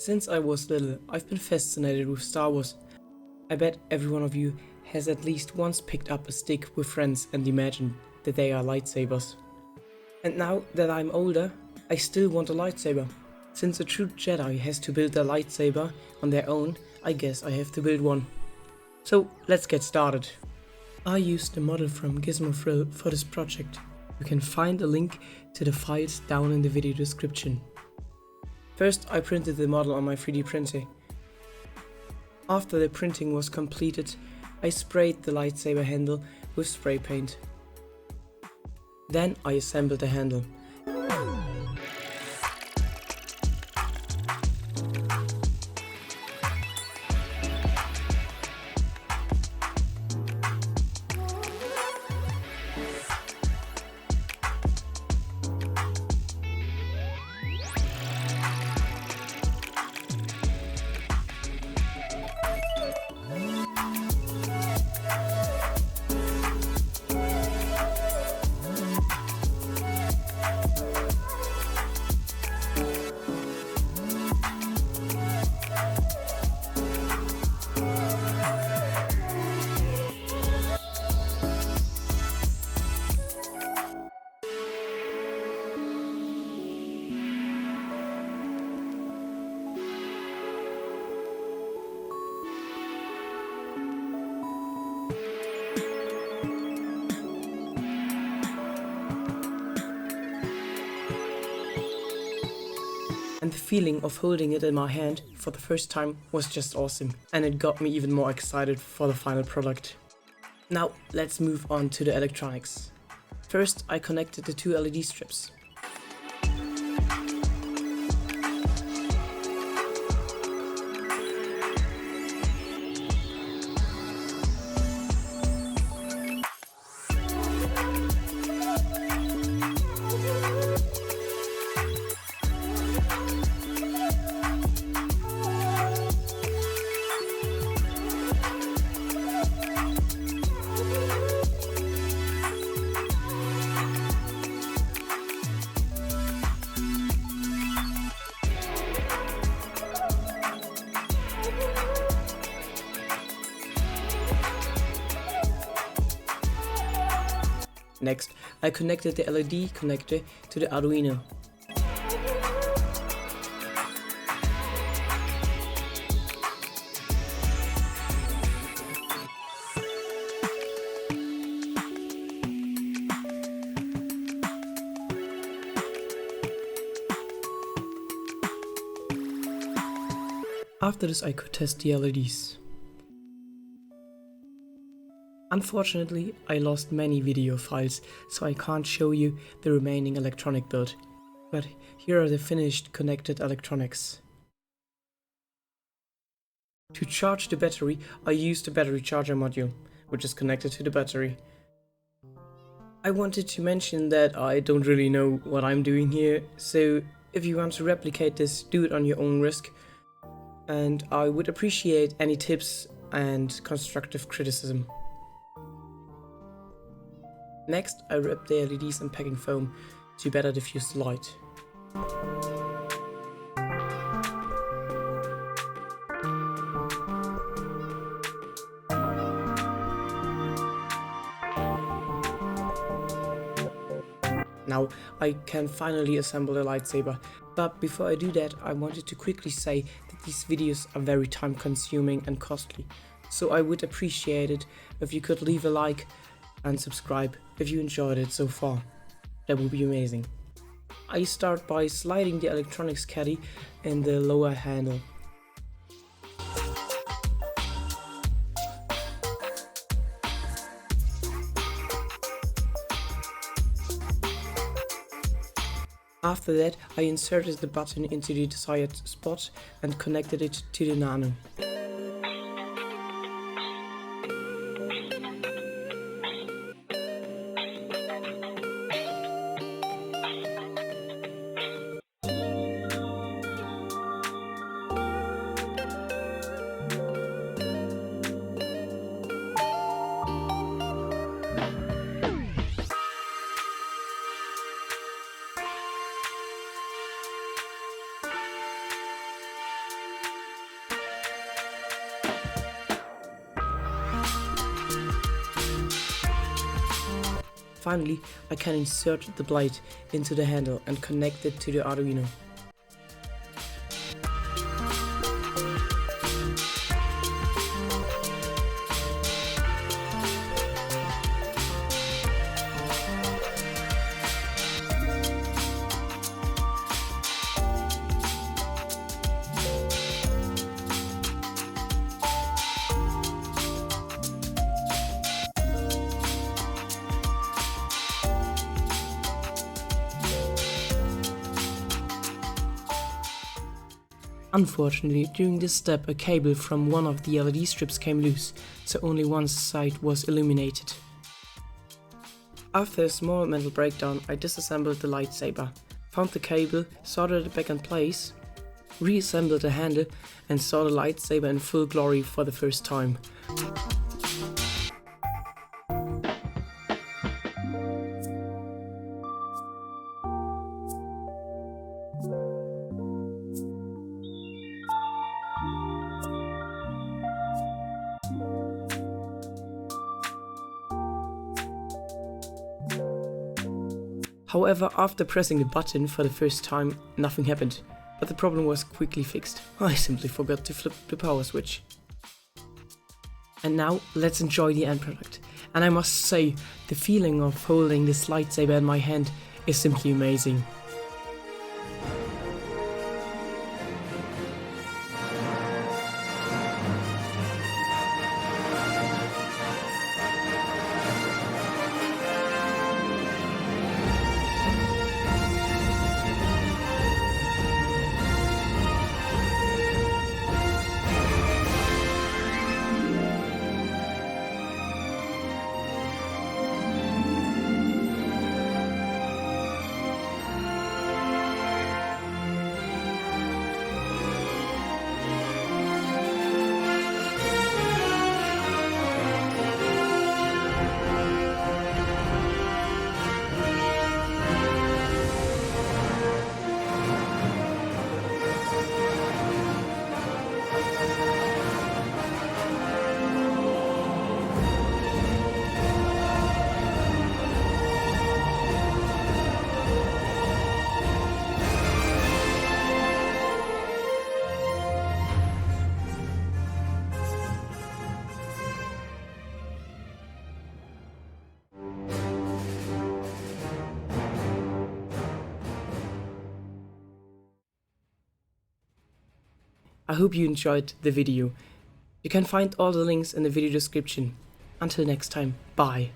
Since I was little, I've been fascinated with Star Wars. I bet every one of you has at least once picked up a stick with friends and imagined that they are lightsabers. And now that I'm older, I still want a lightsaber. Since a true Jedi has to build a lightsaber on their own, I guess I have to build one. So let's get started. I used the model from Gizmo for this project. You can find a link to the files down in the video description. First, I printed the model on my 3D printer. After the printing was completed, I sprayed the lightsaber handle with spray paint. Then I assembled the handle. And the feeling of holding it in my hand for the first time was just awesome, and it got me even more excited for the final product. Now let's move on to the electronics. First, I connected the two LED strips. Next, I connected the LED connector to the Arduino. After this, I could test the LEDs. Unfortunately, I lost many video files, so I can't show you the remaining electronic build. But here are the finished connected electronics. To charge the battery, I used the battery charger module, which is connected to the battery. I wanted to mention that I don't really know what I'm doing here, so if you want to replicate this, do it on your own risk. And I would appreciate any tips and constructive criticism. Next, I wrapped the LEDs in packing foam to better diffuse the light. Now I can finally assemble the lightsaber, but before I do that, I wanted to quickly say that these videos are very time consuming and costly, so I would appreciate it if you could leave a like and subscribe if you enjoyed it so far. That would be amazing. I start by sliding the electronics caddy in the lower handle. After that, I inserted the button into the desired spot and connected it to the nano. Finally, I can insert the blade into the handle and connect it to the Arduino. Unfortunately, during this step a cable from one of the LED strips came loose, so only one side was illuminated. After a small mental breakdown, I disassembled the lightsaber, found the cable, soldered it back in place, reassembled the handle and saw the lightsaber in full glory for the first time. However, after pressing the button for the first time, nothing happened, but the problem was quickly fixed. I simply forgot to flip the power switch. And now, let's enjoy the end product. And I must say, the feeling of holding this lightsaber in my hand is simply amazing. I hope you enjoyed the video. You can find all the links in the video description. Until next time, bye.